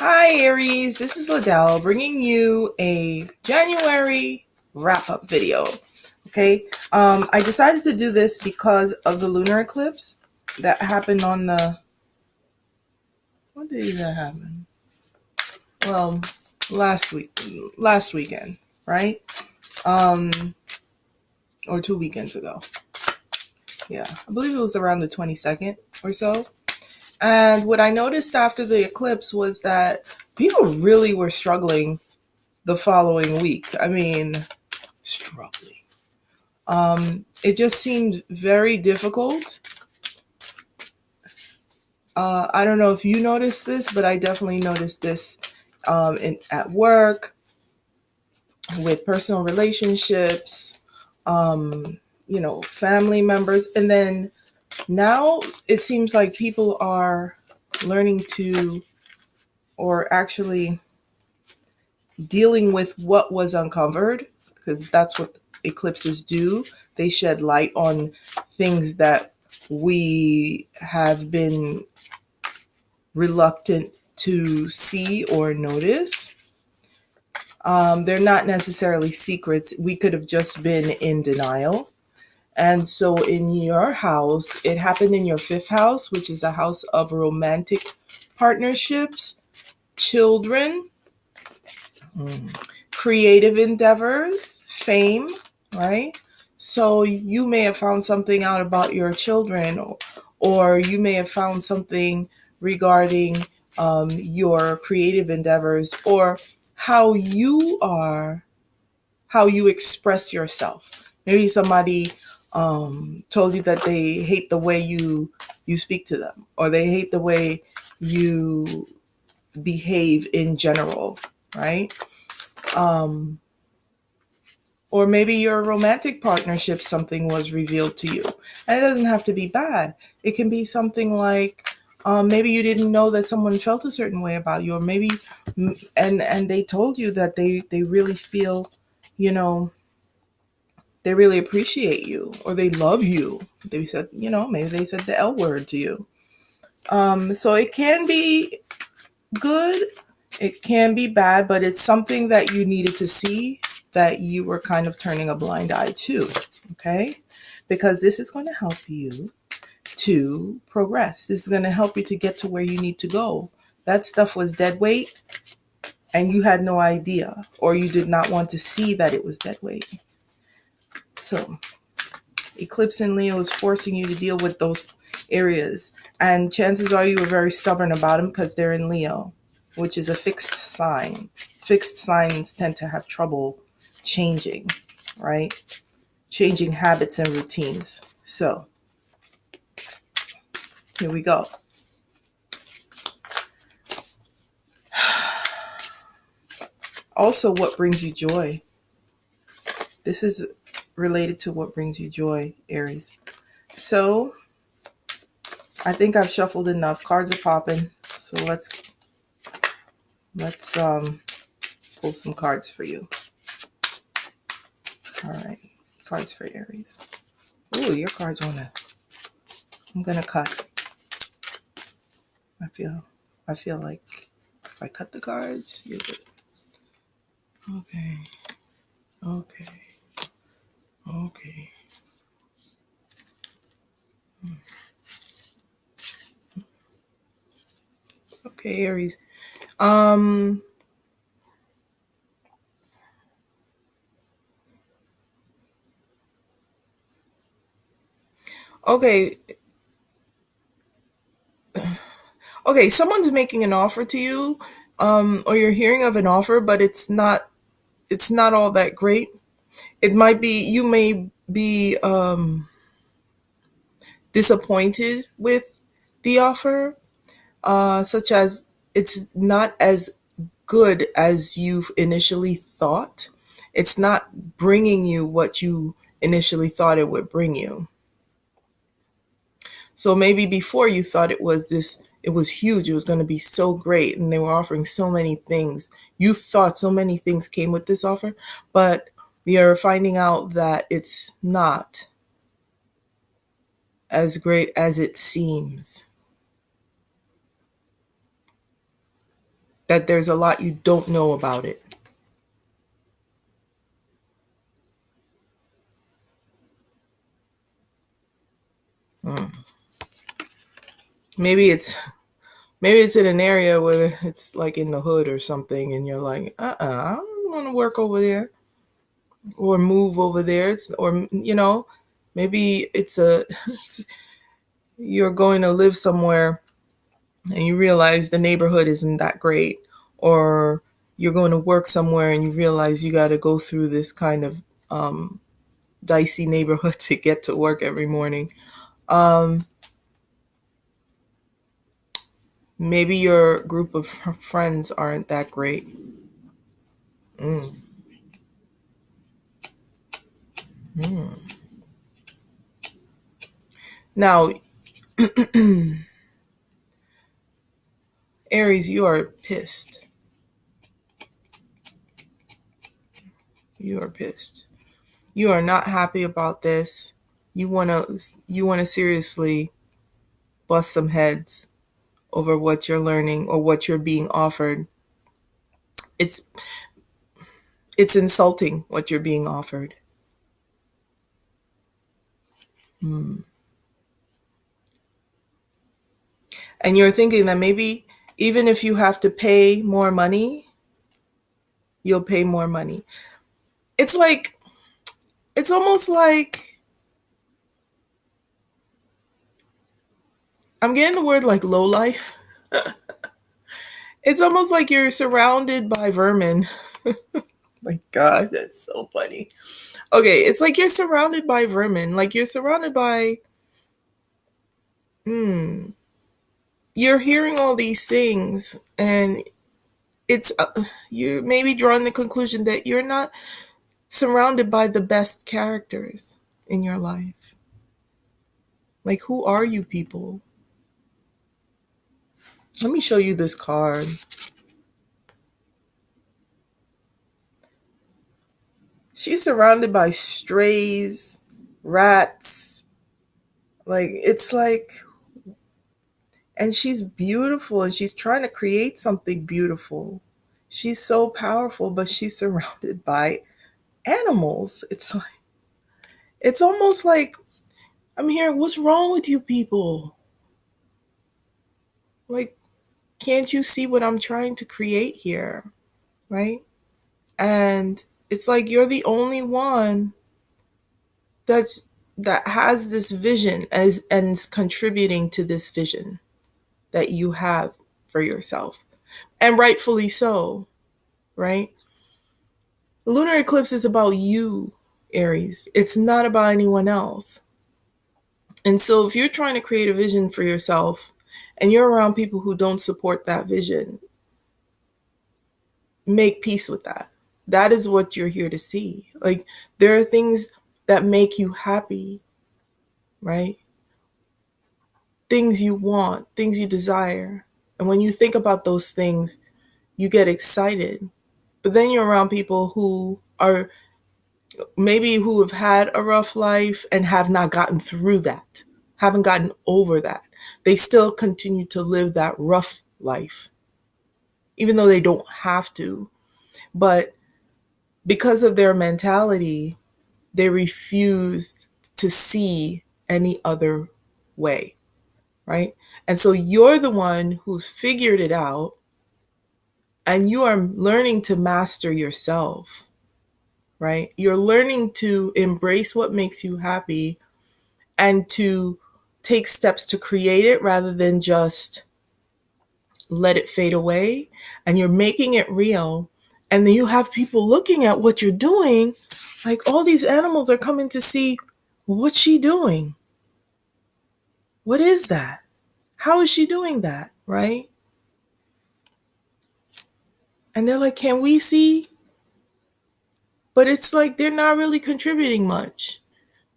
Hi, Aries. This is Liddell bringing you a January wrap-up video. Okay, I decided to do this because of the lunar eclipse that happened on the. What day did that happen? Well, last weekend, right? Or 2 weekends ago. Yeah, I believe it was around the 22nd or so. And what I noticed after the eclipse was that people really were struggling the following week. I mean, struggling. It just seemed very difficult. I don't know if you noticed this, but I definitely noticed this at work, with personal relationships, family members. And then now it seems like people are learning to, or actually dealing with what was uncovered, because that's what eclipses do. They shed light on things that we have been reluctant to see or notice. They're not necessarily secrets. We could have just been in denial. And so in your house, it happened in your fifth house, which is a house of romantic partnerships, children, creative endeavors, fame, right? So you may have found something out about your children, or you may have found something regarding your creative endeavors, or how you are, how you express yourself. Maybe somebody told you that they hate the way you speak to them, or they hate the way you behave in general, right? Or maybe your romantic partnership, something was revealed to you. And it doesn't have to be bad. It can be something like maybe you didn't know that someone felt a certain way about you, or maybe, and they told you that they really feel, they really appreciate you, or they love you. They said, maybe they said the L word to you. So it can be good, it can be bad, but it's something that you needed to see, that you were kind of turning a blind eye to, okay? Because this is going to help you to progress. This is going to help you to get to where you need to go. That stuff was dead weight, and you had no idea, or you did not want to see that it was dead weight. So, eclipse in Leo is forcing you to deal with those areas. And chances are you were very stubborn about them because they're in Leo, which is a fixed sign. Fixed signs tend to have trouble changing, right? Changing habits and routines. So, here we go. Also, what brings you joy? This is related to what brings you joy, Aries. So, I think I've shuffled enough. Cards are popping. So let's pull some cards for you. All right, cards for Aries. Ooh, your cards I'm gonna cut. I feel like if I cut the cards, you're good. Okay. Okay, Aries. Okay. Okay, someone's making an offer to you, or you're hearing of an offer, but it's not all that great. It might be, you may be disappointed with the offer, such as it's not as good as you initially thought. It's not bringing you what you initially thought it would bring you. So maybe before you thought it was huge, it was going to be so great, and they were offering so many things. You thought so many things came with this offer, but you're finding out that it's not as great as it seems. that there's a lot you don't know about it. Hmm. Maybe it's maybe it's in an area where it's like in the hood or something, and you're like, I don't want to work over there or move over there. Or maybe it's a you're going to live somewhere and you realize the neighborhood isn't that great, or you're going to work somewhere and you realize you got to go through this kind of dicey neighborhood to get to work every morning. Um, Maybe your group of friends aren't that great. Mm. Mm. Now, Aries, you are pissed. You are pissed. You are not happy about this. You want to seriously bust some heads over what you're learning or what you're being offered. It's it's insulting what you're being offered. Mm. And you're thinking that maybe even if you have to pay more money, you'll pay more money. It's like it's almost like I'm getting the word like low life. It's almost like you're surrounded by vermin. My God, that's so funny. Okay, it's like you're surrounded by vermin. Like you're surrounded by, hmm, you're hearing all these things, and it's you maybe drawing the conclusion that you're not surrounded by the best characters in your life. Like, who are you people? Let me show you this card. She's surrounded by strays, rats. Like, it's like, and she's beautiful and she's trying to create something beautiful. She's so powerful, but she's surrounded by animals. It's almost like I'm hearing, what's wrong with you people? Like, can't you see what I'm trying to create here? Right? And it's like you're the only one that's that has this vision as and is contributing to this vision that you have for yourself. And rightfully so, right? The lunar eclipse is about you, Aries. It's not about anyone else. And so if you're trying to create a vision for yourself and you're around people who don't support that vision, make peace with that. That is what you're here to see. Like, there are things that make you happy, right? Things you want, things you desire. And when you think about those things, you get excited. But then you're around people who are maybe who have had a rough life and have not gotten through that, haven't gotten over that. They still continue to live that rough life, even though they don't have to. But because of their mentality, they refuse to see any other way, right? And so you're the one who's figured it out and you are learning to master yourself, right? You're learning to embrace what makes you happy and to take steps to create it rather than just let it fade away. And you're making it real. And then you have people looking at what you're doing, like all these animals are coming to see, what's she doing? What is that? How is she doing that? Right? And they're like, can we see? But it's like they're not really contributing much.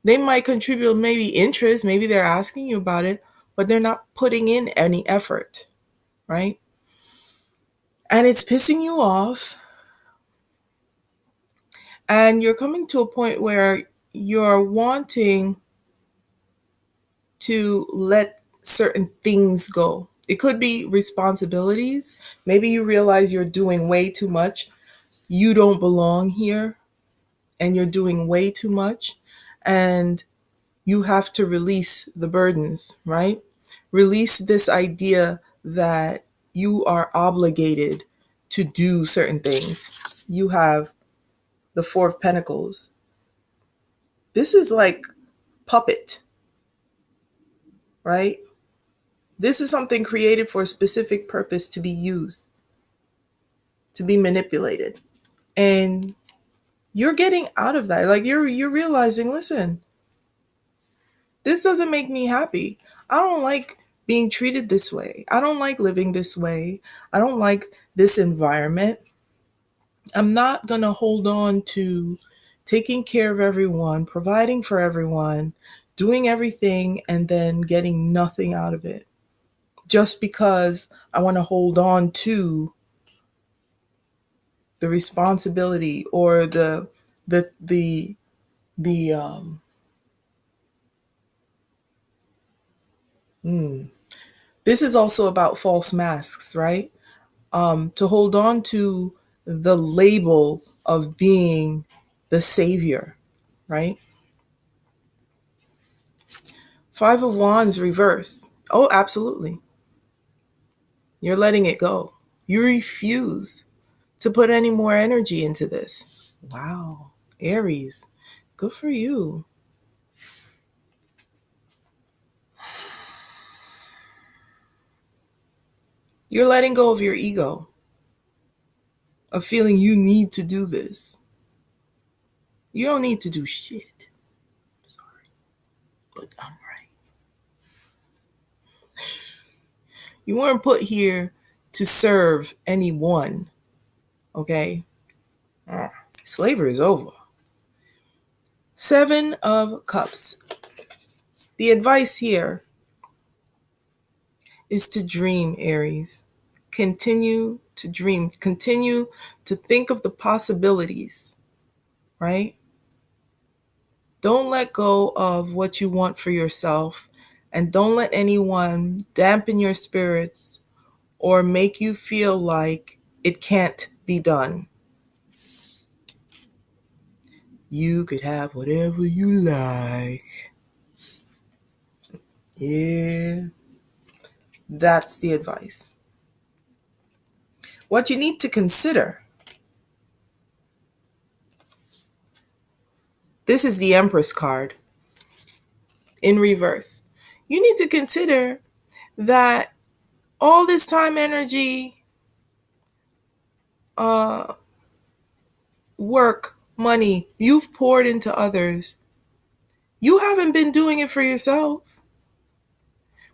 They might contribute maybe interest, maybe they're asking you about it, but they're not putting in any effort, right? And it's pissing you off. And you're coming to a point where you're wanting to let certain things go. It could be responsibilities. Maybe you realize you're doing way too much. You don't belong here and you're doing way too much. And you have to release the burdens, right? Release this idea that you are obligated to do certain things. You have the Four of Pentacles. This is like puppet, right? This is something created for a specific purpose to be used, to be manipulated. And you're getting out of that. Like you're realizing, listen, this doesn't make me happy. I don't like being treated this way. I don't like living this way. I don't like this environment. I'm not going to hold on to taking care of everyone, providing for everyone, doing everything, and then getting nothing out of it. Just because I want to hold on to the responsibility or the this is also about false masks, right? To hold on to the label of being the savior, right? Five of Wands reversed. Oh, absolutely. You're letting it go. You refuse to put any more energy into this. Wow. Aries, good for you. You're letting go of your ego, of feeling you need to do this. You don't need to do shit. Sorry, but I'm right. You weren't put here to serve anyone, okay? Slavery is over. Seven of Cups. The advice here is to dream, Aries. Continue to dream. Continue to think of the possibilities, right? Don't let go of what you want for yourself, and don't let anyone dampen your spirits or make you feel like it can't be done. You could have whatever you like. Yeah, that's the advice. What you need to consider, this is the Empress card in reverse. You need to consider that all this time, energy, work, money you've poured into others, you haven't been doing it for yourself.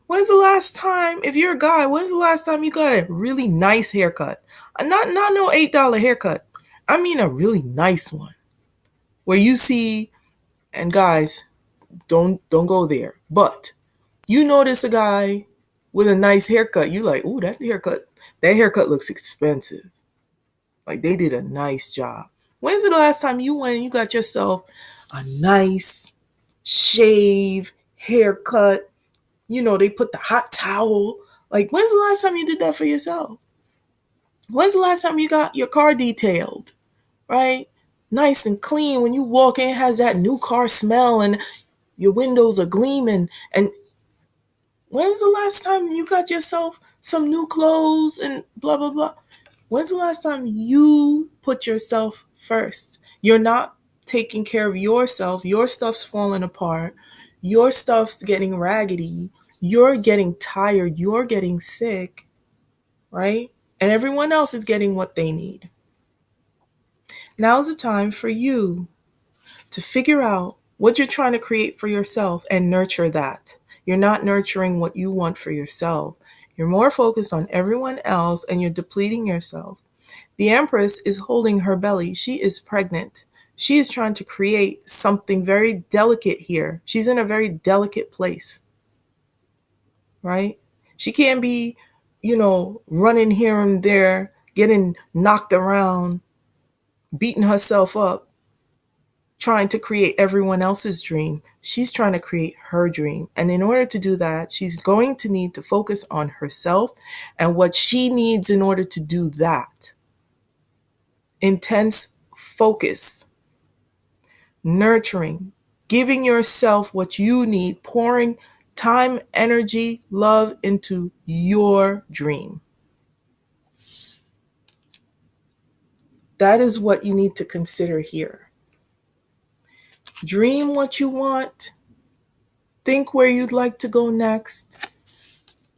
When's the last time, if you're a guy, when's the last time you got a really nice haircut? Not no $8 haircut. I mean a really nice one. Where you see, and guys, don't go there. But you notice a guy with a nice haircut, you like, ooh, that haircut looks expensive. Like they did a nice job. When's the last time you went and you got yourself a nice shave, haircut? You know, they put the hot towel. Like, when's the last time you did that for yourself? When's the last time you got your car detailed, right? Nice and clean. When you walk in, it has that new car smell and your windows are gleaming. And when's the last time you got yourself some new clothes and blah, blah, blah? When's the last time you put yourself first? You're not taking care of yourself. Your stuff's falling apart. Your stuff's getting raggedy. You're getting tired. You're getting sick, right? And everyone else is getting what they need. Now's the time for you to figure out what you're trying to create for yourself and nurture that. You're not nurturing what you want for yourself. You're more focused on everyone else and you're depleting yourself. The Empress is holding her belly. She is pregnant. She is trying to create something very delicate here. She's in a very delicate place, right? She can't be, running here and there, getting knocked around, beating herself up, trying to create everyone else's dream. She's trying to create her dream. And in order to do that, she's going to need to focus on herself and what she needs in order to do that. Intense focus, nurturing, giving yourself what you need, pouring time, energy, love into your dream. That is what you need to consider here. Dream what you want, think where you'd like to go next,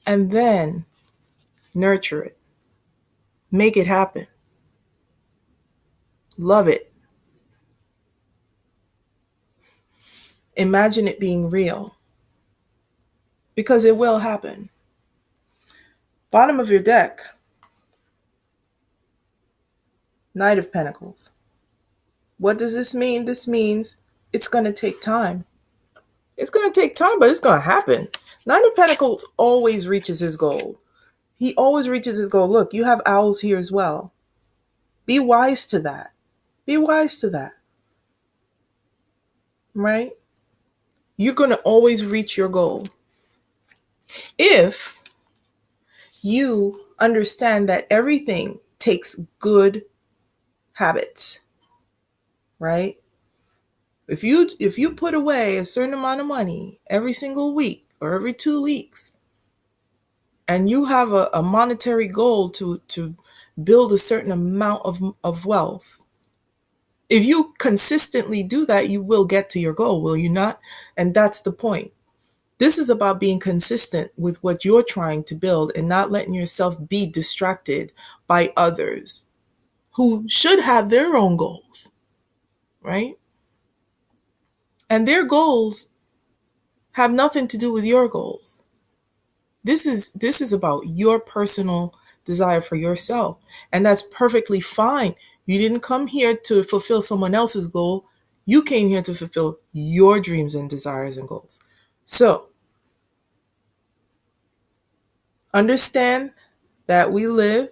and then nurture it. Make it happen. Love it. Imagine it being real, because it will happen. Bottom of your deck, Knight of Pentacles. What does this mean? This means it's going to take time. It's going to take time, but it's going to happen. Knight of Pentacles always reaches his goal. He always reaches his goal. Look, you have owls here as well. Be wise to that. Be wise to that. Right? You're going to always reach your goal. If you understand that everything takes good habits, right? If you put away a certain amount of money every single week or every 2 weeks, and you have a monetary goal to build a certain amount of wealth, if you consistently do that, you will get to your goal, will you not? And that's the point. This is about being consistent with what you're trying to build and not letting yourself be distracted by others who should have their own goals, right? And their goals have nothing to do with your goals. This is about your personal desire for yourself. And that's perfectly fine. You didn't come here to fulfill someone else's goal. You came here to fulfill your dreams and desires and goals. So, understand that we live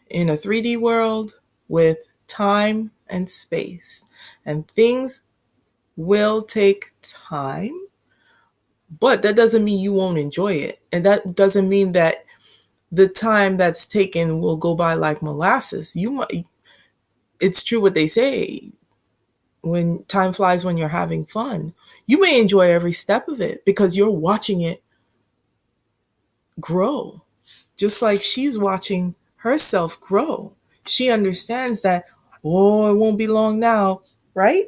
in a 3D world with time and space. And things will take time, but that doesn't mean you won't enjoy it. And that doesn't mean that the time that's taken will go by like molasses. It's true what they say. When time flies when you're having fun, you may enjoy every step of it because you're watching it grow. Just like she's watching herself grow. She understands that, oh, it won't be long now, right?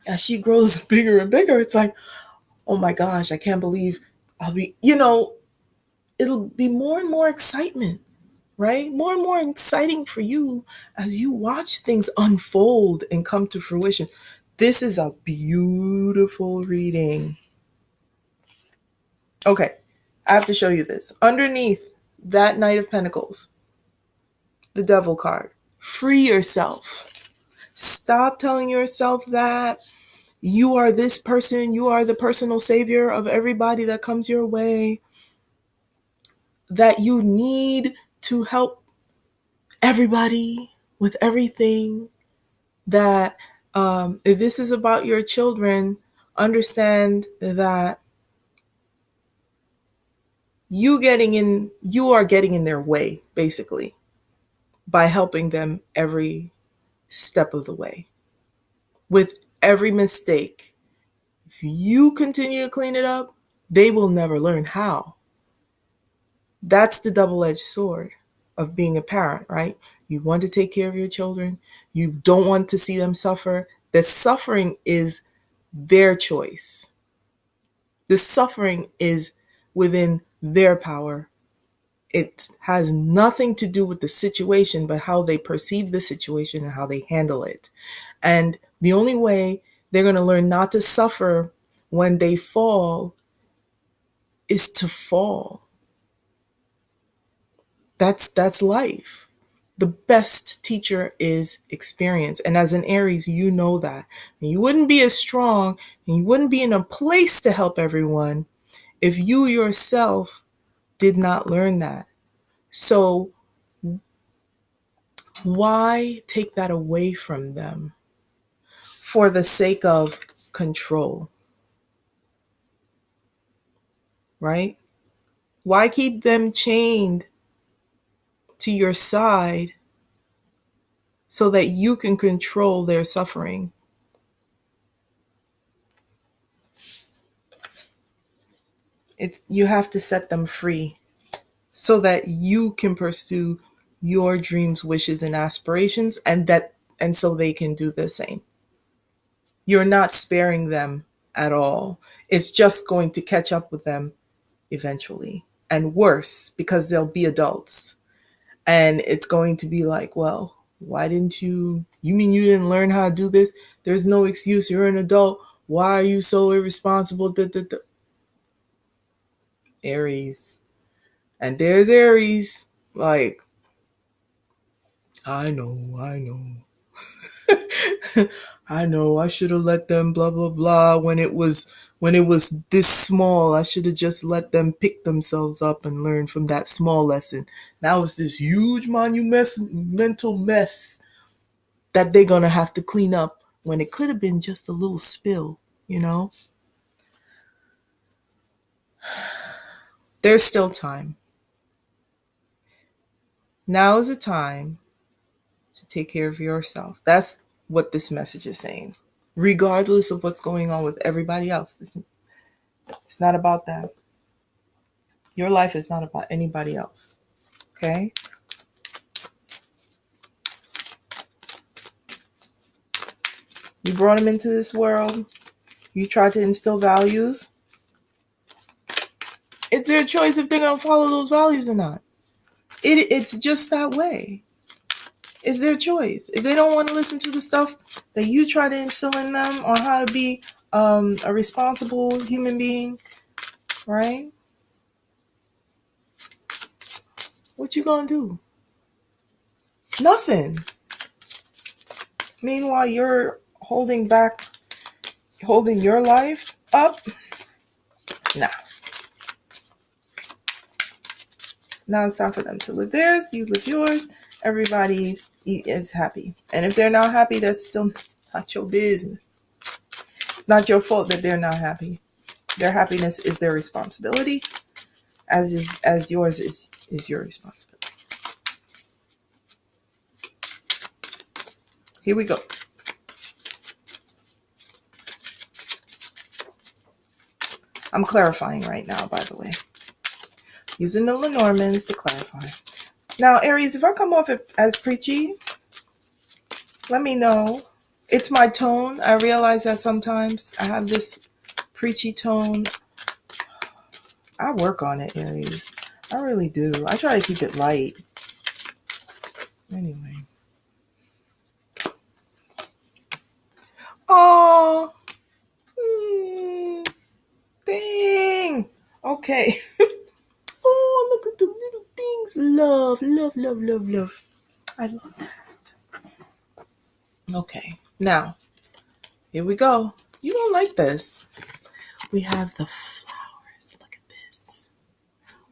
As she grows bigger and bigger, it's like, oh my gosh, I can't believe it'll be more and more excitement, right? More and more exciting for you as you watch things unfold and come to fruition. This is a beautiful reading. Okay, I have to show you this. Underneath that Knight of Pentacles, the Devil card. Free yourself. Stop telling yourself that you are this person, you are the personal savior of everybody that comes your way, that you need to help everybody with everything, that if this is about your children, understand that you are getting in their way, basically, by helping them every step of the way. With every mistake, if you continue to clean it up, they will never learn how. That's the double-edged sword of being a parent, right? You want to take care of your children. You don't want to see them suffer. The suffering is their choice. The suffering is within their power. It has nothing to do with the situation, but how they perceive the situation and how they handle it. And the only way they're going to learn not to suffer when they fall is to fall. That's life. The best teacher is experience. And as an Aries, you know that. And you wouldn't be as strong and you wouldn't be in a place to help everyone if you yourself did not learn that. So why take that away from them? for the sake of control, right? Why keep them chained to your side so that you can control their suffering? You have to set them free so that you can pursue your dreams, wishes, and aspirations, and so they can do the same. You're not sparing them at all. It's just going to catch up with them eventually, and worse, because they'll be adults. And it's going to be like, well, why didn't you mean you didn't learn how to do this? There's no excuse. You're an adult. Why are you so irresponsible? Da, da, da. Aries. And there's Aries. Like, I know. I know I should have let them blah blah blah when it was this small. I should have just let them pick themselves up and learn from that small lesson. Now it's this huge monumental mess that they're gonna have to clean up when it could have been just a little spill, you know? There's still time. Now is the time to take care of yourself. That's what this message is saying. Regardless of what's going on with everybody else. It's not about that. Your life is not about anybody else. Okay? You brought them into this world. You tried to instill values. It's their choice if they're going to follow those values or not. It's just that way. It's their choice. If they don't want to listen to the stuff that you try to instill in them on how to be a responsible human being, right? What you gonna do? Nothing. Meanwhile, you're holding your life up. Nah. Now it's time for them to live theirs. You live yours. Everybody is happy. And if they're not happy, that's still not your business. It's not your fault that they're not happy. Their happiness is their responsibility, as yours is your responsibility. Here we go. I'm clarifying right now, by the way. Using the Lenormands to clarify. Now, Aries, if I come off as preachy, let me know. It's my tone. I realize that sometimes I have this preachy tone. I work on it, Aries. I really do. I try to keep it light. Anyway. Oh, dang. Okay. Oh, look at the little things. Love. I love that. Okay. Now, here we go. You don't like this. We have the flowers. Look at this.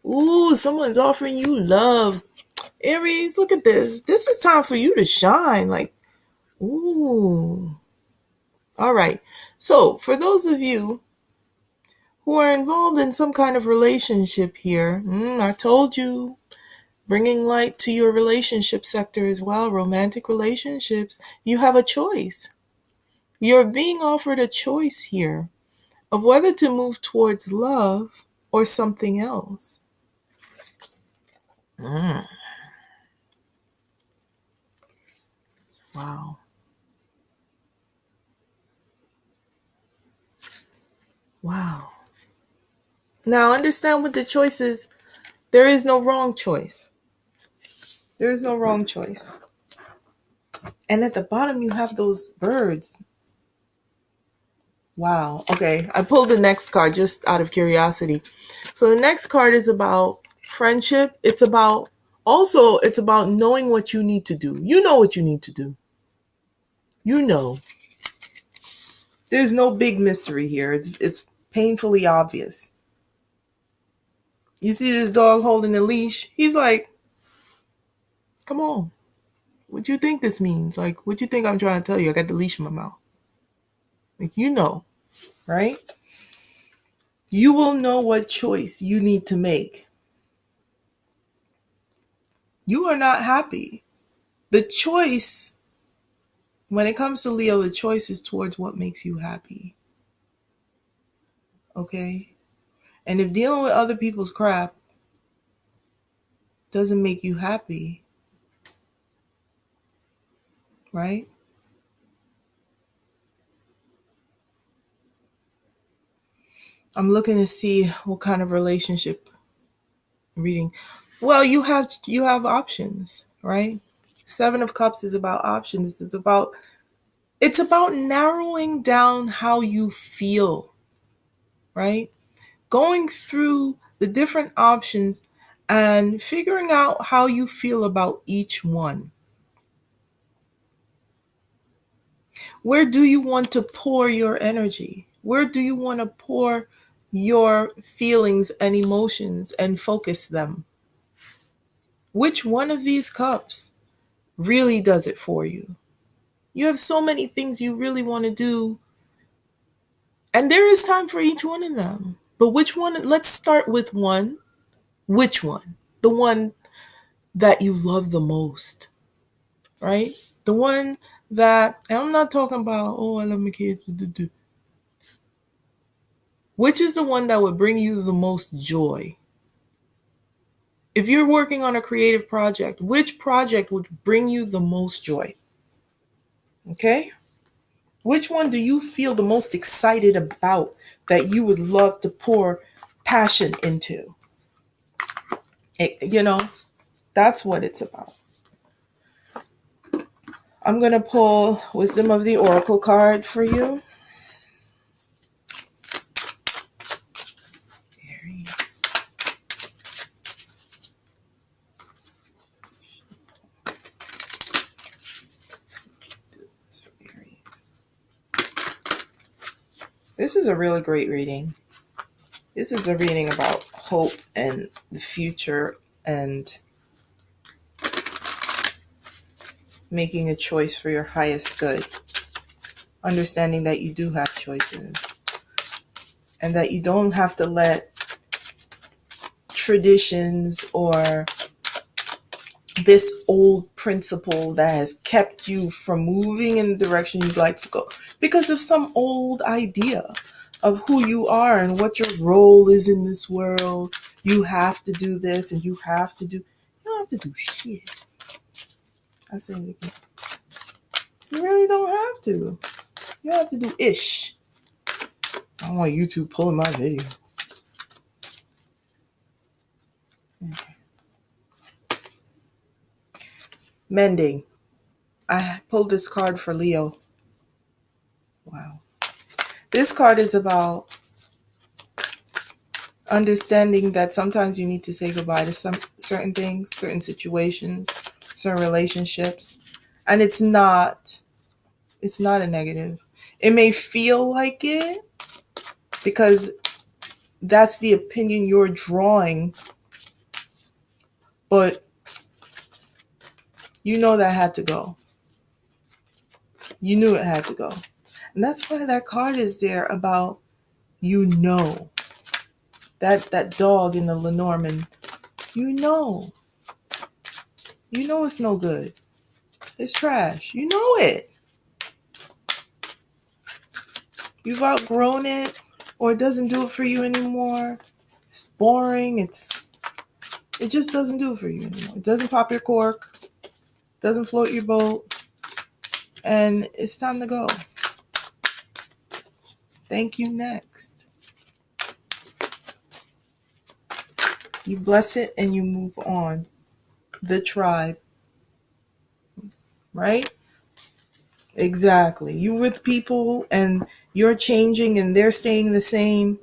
Ooh, someone's offering you love. Aries, look at this. This is time for you to shine. Like, ooh. All right. So, for those of you who are involved in some kind of relationship here, I told you, bringing light to your relationship sector as well, romantic relationships, you have a choice. You're being offered a choice here of whether to move towards love or something else. Wow. Wow. Now, understand what the choice is. There is no wrong choice. There is no wrong choice. And at the bottom, you have those birds. Wow. Okay. I pulled the next card just out of curiosity. So the next card is about friendship. It's about knowing what you need to do. You know what you need to do. You know. There's no big mystery here. It's painfully obvious. You see this dog holding a leash? He's like, come on. What you think this means? Like, what you think I'm trying to tell you? I got the leash in my mouth. Like, right? You will know what choice you need to make. You are not happy. The choice, when it comes to Leo, the choice is towards what makes you happy. Okay? And if dealing with other people's crap doesn't make you happy, right? I'm looking to see what kind of relationship reading. Well, you have options, right? Seven of Cups is about options. It's about narrowing down how you feel, right? Going through the different options and figuring out how you feel about each one. Where do you want to pour your energy? Where do you want to pour your feelings and emotions and focus them? Which one of these cups really does it for you? You have so many things you really want to do, and there is time for each one of them. But which one? Let's start with one. Which one? The one that you love the most, right? The one that, and I'm not talking about, oh, I love my kids. Which is the one that would bring you the most joy? If you're working on a creative project, which project would bring you the most joy? Okay? Which one do you feel the most excited about that you would love to pour passion into? That's what it's about. I'm going to pull Wisdom of the Oracle card for you. Aries. This is a really great reading. This is a reading about hope and the future and making a choice for your highest good. Understanding that you do have choices and that you don't have to let traditions or this old principle that has kept you from moving in the direction you'd like to go because of some old idea of who you are and what your role is in this world. You have to do this and you don't have to do shit. I say it again. You really don't have to. You have to do ish. I don't want YouTube pulling my video. Okay. Mending. I pulled this card for Leo. Wow. This card is about understanding that sometimes you need to say goodbye to some certain things, certain situations, certain relationships. And it's not a negative. It may feel like it because that's the opinion you're drawing, but you know that had to go. You knew it had to go. And that's why that card is there about, that dog in the Lenormand, it's no good. It's trash. You know it. You've outgrown it, or it doesn't do it for you anymore. It's boring. It just doesn't do it for you anymore. It doesn't pop your cork. Doesn't float your boat. And it's time to go. Thank you, next. You bless it and you move on. The tribe. Right? Exactly. You with people and you're changing and they're staying the same.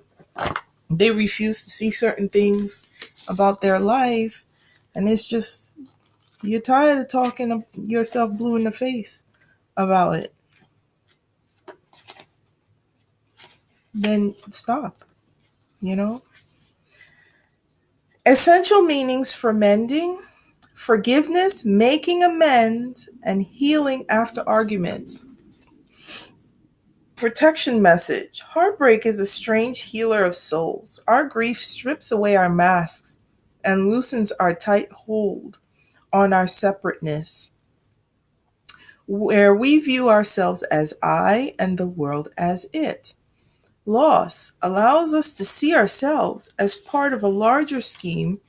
They refuse to see certain things about their life. And it's just, you're tired of talking yourself blue in the face about it. Then stop. Essential meanings for mending: forgiveness, making amends, and healing after arguments. Protection message. Heartbreak is a strange healer of souls. Our grief strips away our masks and loosens our tight hold on our separateness, where we view ourselves as I and the world as it. Loss allows us to see ourselves as part of a larger scheme,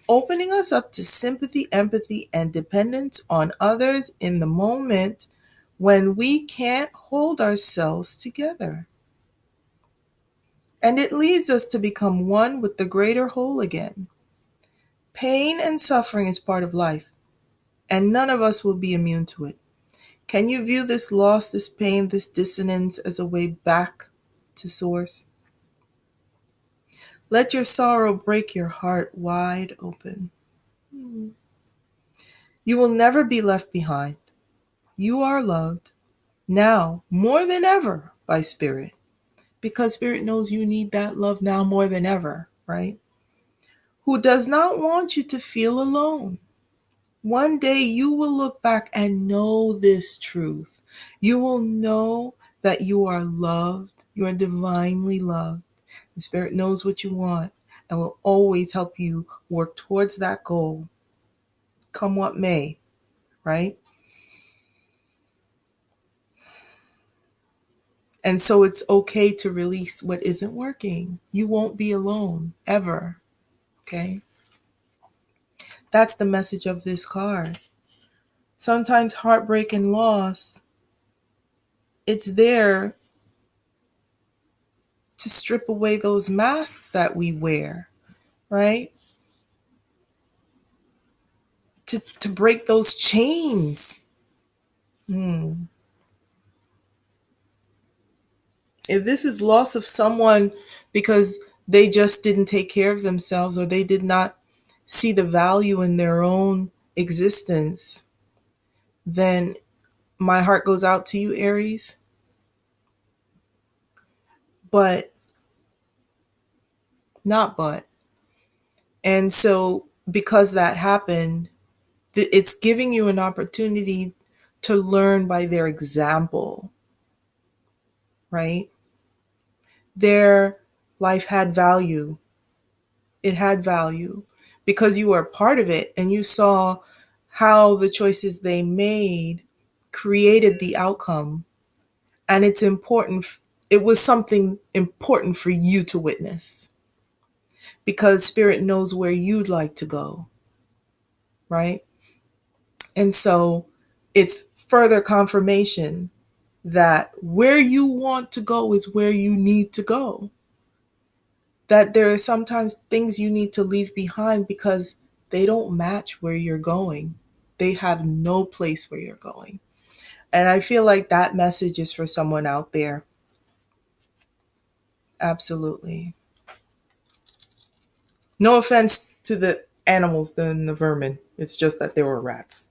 opening us up to sympathy, empathy, and dependence on others in the moment when we can't hold ourselves together. And it leads us to become one with the greater whole again. Pain and suffering is part of life, and none of us will be immune to it. Can you view this loss, this pain, this dissonance as a way back to source? Let your sorrow break your heart wide open. You will never be left behind. You are loved now more than ever by Spirit, because Spirit knows you need that love now more than ever, right? Who does not want you to feel alone. One day you will look back and know this truth. You will know that you are loved. You are divinely loved. The Spirit knows what you want and will always help you work towards that goal, come what may, right? And so it's okay to release what isn't working. You won't be alone, ever, okay? That's the message of this card. Sometimes heartbreak and loss, it's there to strip away those masks that we wear, right? To break those chains. If this is loss of someone because they just didn't take care of themselves or they did not see the value in their own existence, then my heart goes out to you, Aries. But, not but. And so because that happened, it's giving you an opportunity to learn by their example, right? Their life had value. It had value because you were a part of it and you saw how the choices they made created the outcome. And it's important. It was something important for you to witness because Spirit knows where you'd like to go, right? And so it's further confirmation that where you want to go is where you need to go. That there are sometimes things you need to leave behind because they don't match where you're going. They have no place where you're going. And I feel like that message is for someone out there. Absolutely. No offense to the animals and the vermin. It's just that they were rats.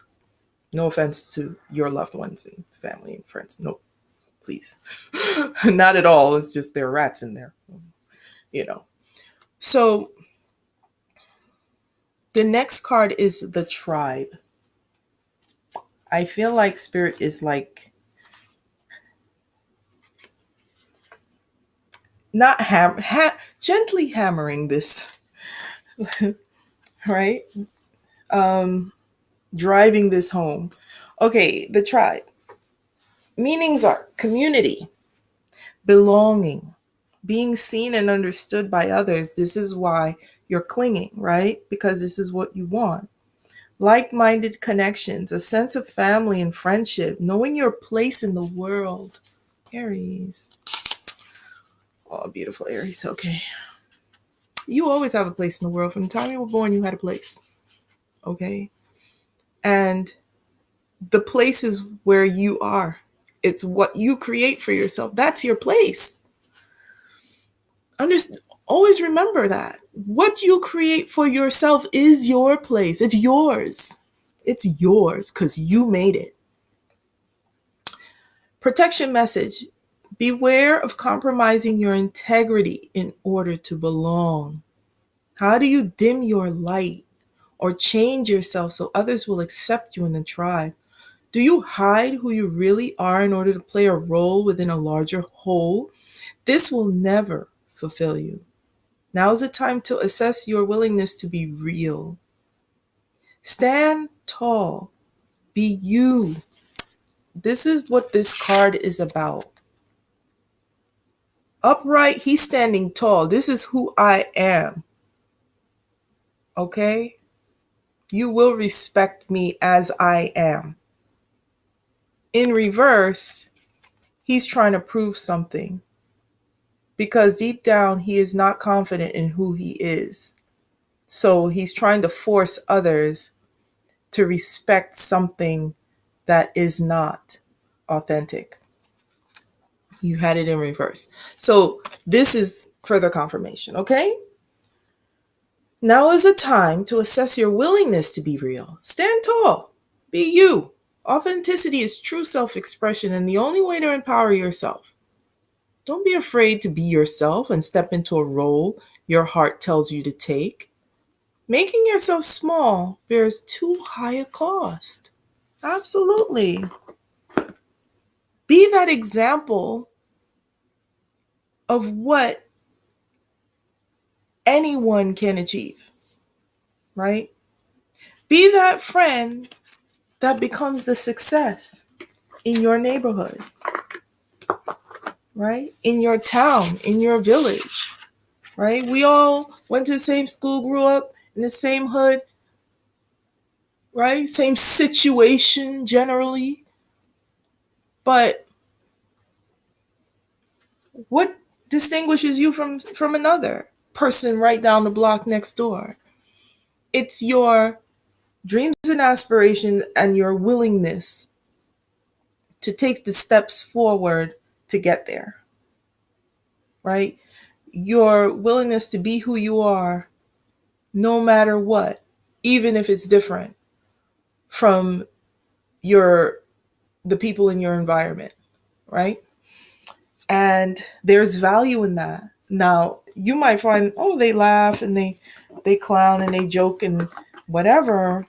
No offense to your loved ones and family and friends. No, please. Not at all. It's just there are rats in there. So the next card is the tribe. I feel like Spirit is like not gently hammering this, right? Driving this home. Okay, the tribe. Meanings are community, belonging, being seen and understood by others. This is why you're clinging, right? Because this is what you want. Like-minded connections, a sense of family and friendship, knowing your place in the world. Aries. Oh, beautiful Aries. Okay. You always have a place in the world. From the time you were born, you had a place. Okay? And the place is where you are. It's what you create for yourself. That's your place. Always remember that. What you create for yourself is your place. It's yours. It's yours because you made it. Protection message. Beware of compromising your integrity in order to belong. How do you dim your light or change yourself so others will accept you in the tribe? Do you hide who you really are in order to play a role within a larger whole? This will never fulfill you. Now is the time to assess your willingness to be real. Stand tall. Be you. This is what this card is about. Upright, he's standing tall. This is who I am. Okay? You will respect me as I am. In reverse, he's trying to prove something. Because deep down, he is not confident in who he is. So he's trying to force others to respect something that is not authentic. You had it in reverse. So this is further confirmation, okay? Now is the time to assess your willingness to be real. Stand tall. Be you. Authenticity is true self-expression and the only way to empower yourself. Don't be afraid to be yourself and step into a role your heart tells you to take. Making yourself small bears too high a cost. Absolutely. Be that example of what anyone can achieve, right? Be that friend that becomes the success in your neighborhood, right? In your town, in your village, right? We all went to the same school, grew up in the same hood, right? Same situation generally. But what distinguishes you from another person right down the block next door? It's your dreams and aspirations and your willingness to take the steps forward to get there, right? Your willingness to be who you are no matter what, even if it's different from the people in your environment, right? And there's value in that. Now, you might find, oh, they laugh and they clown and they joke and whatever,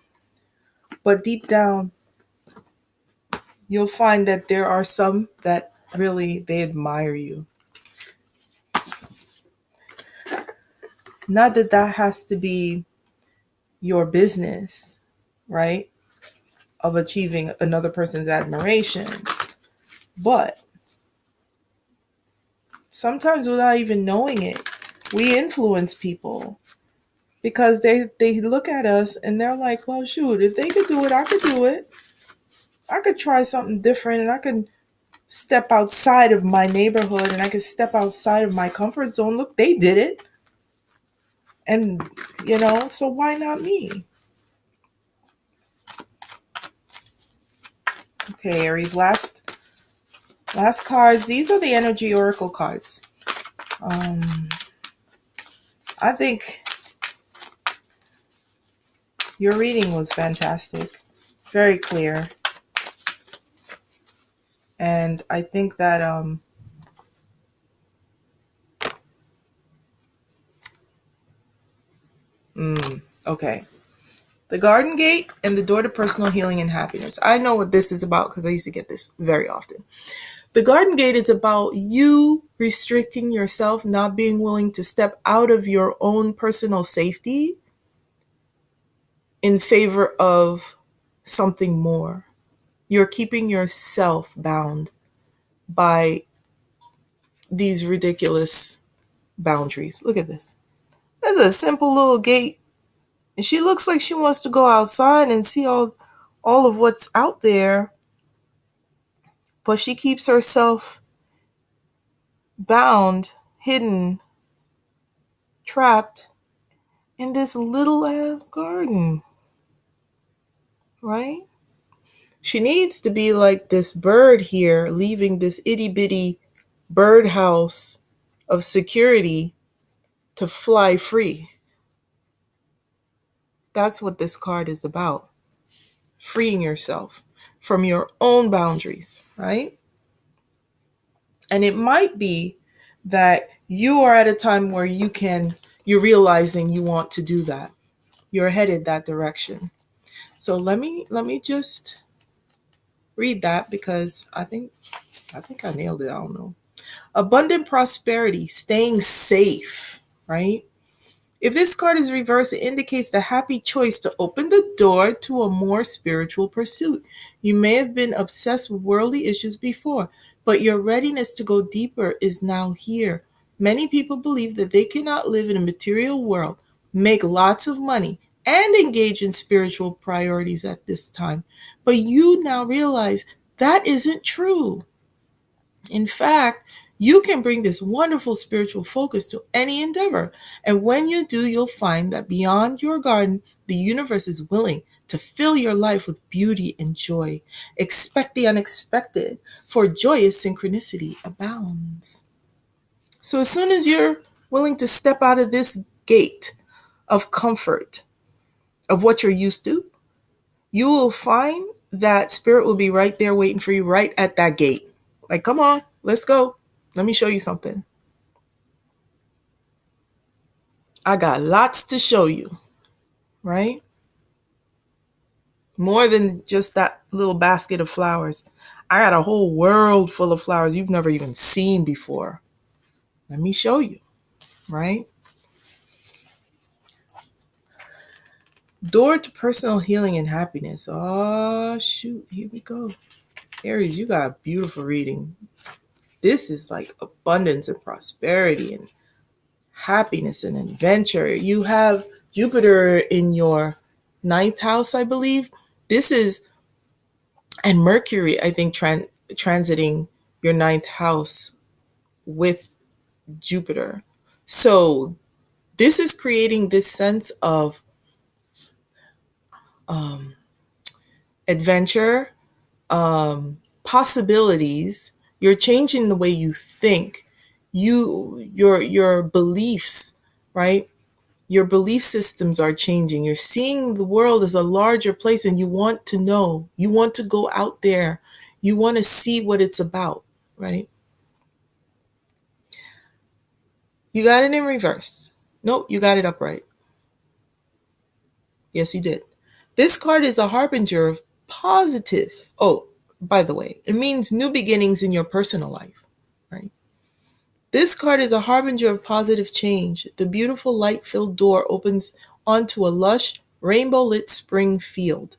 but deep down, you'll find that there are some that really, they admire you. Not that that has to be your business, right? Of achieving another person's admiration. But sometimes without even knowing it, we influence people because they look at us and they're like, well, shoot, if they could do it, I could do it. I could try something different and I could step outside of my neighborhood and I could step outside of my comfort zone. Look, they did it. And, so why not me? Okay, Aries, last cards. These are the energy oracle cards. I think your reading was fantastic. Very clear. And I think that okay. The Garden Gate and the Door to Personal Healing and Happiness. I know what this is about because I used to get this very often. The Garden Gate is about you restricting yourself, not being willing to step out of your own personal safety in favor of something more. You're keeping yourself bound by these ridiculous boundaries. Look at this. There's a simple little gate. And she looks like she wants to go outside and see all of what's out there. But she keeps herself bound, hidden, trapped in this little ass garden. Right? She needs to be like this bird here, leaving this itty bitty birdhouse of security to fly free. That's what this card is about. Freeing yourself from your own boundaries, right? And it might be that you are at a time where you're realizing you want to do that. You're headed that direction. So let me just read that because I think I nailed it. I don't know. Abundant prosperity, staying safe, right? If this card is reversed, it indicates the happy choice to open the door to a more spiritual pursuit. You may have been obsessed with worldly issues before, but your readiness to go deeper is now here. Many people believe that they cannot live in a material world, make lots of money, and engage in spiritual priorities at this time. But you now realize that isn't true. In fact, you can bring this wonderful spiritual focus to any endeavor. And when you do, you'll find that beyond your garden, the universe is willing to fill your life with beauty and joy. Expect the unexpected, for joyous synchronicity abounds. So, as soon as you're willing to step out of this gate of comfort, of what you're used to, you will find that spirit will be right there waiting for you right at that gate. Like, come on, let's go. Let me show you something. I got lots to show you, right? More than just that little basket of flowers. I got a whole world full of flowers you've never even seen before. Let me show you, right? Door to personal healing and happiness. Oh, shoot. Here we go. Aries, you got a beautiful reading. This is like abundance and prosperity and happiness and adventure. You have Jupiter in your ninth house, I believe. This is, and Mercury, I think, transiting your ninth house with Jupiter. So this is creating this sense of adventure, possibilities. You're changing the way you think. Your beliefs, right? Your belief systems are changing. You're seeing the world as a larger place, and you want to know. You want to go out there. You want to see what it's about, right? You got it in reverse. Nope, you got it upright. Yes, you did. This card is a harbinger of positive. Oh, by the way, it means new beginnings in your personal life, right? This card is a harbinger of positive change. The beautiful light-filled door opens onto a lush, rainbow-lit spring field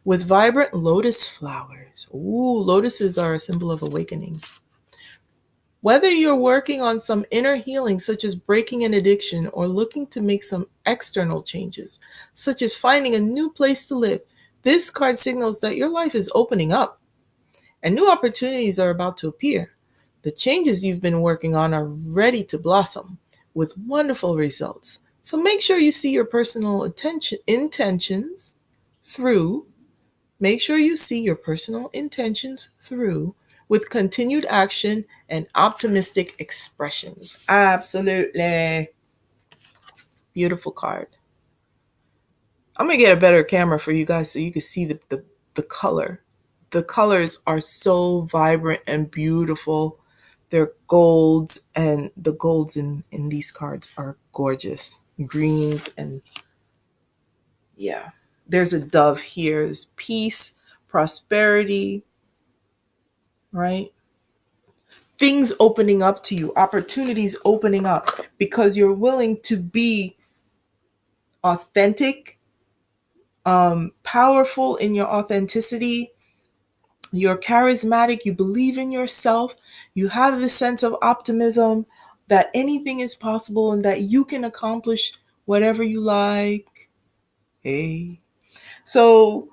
with vibrant lotus flowers. Ooh, lotuses are a symbol of awakening. Whether you're working on some inner healing, such as breaking an addiction, or looking to make some external changes, such as finding a new place to live, this card signals that your life is opening up and new opportunities are about to appear. The changes you've been working on are ready to blossom with wonderful results. So make sure you see your personal intentions through. Make sure you see your personal intentions through with continued action and optimistic expressions. Absolutely. Beautiful card. I'm going to get a better camera for you guys so you can see the color. The colors are so vibrant and beautiful. They're golds, and the golds in these cards are gorgeous. Greens, and yeah. There's a dove here. There's peace, prosperity, right? Things opening up to you, opportunities opening up because you're willing to be authentic, powerful in your authenticity. You're charismatic, you believe in yourself, you have this sense of optimism that anything is possible and that you can accomplish whatever you like. Hey. So,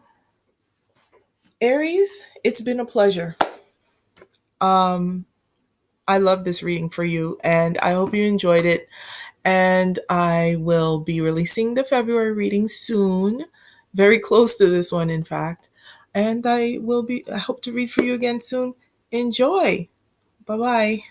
Aries, it's been a pleasure. I love this reading for you, and I hope you enjoyed it. And I will be releasing the February reading soon, very close to this one, in fact. And I hope to read for you again soon. Enjoy. Bye-bye.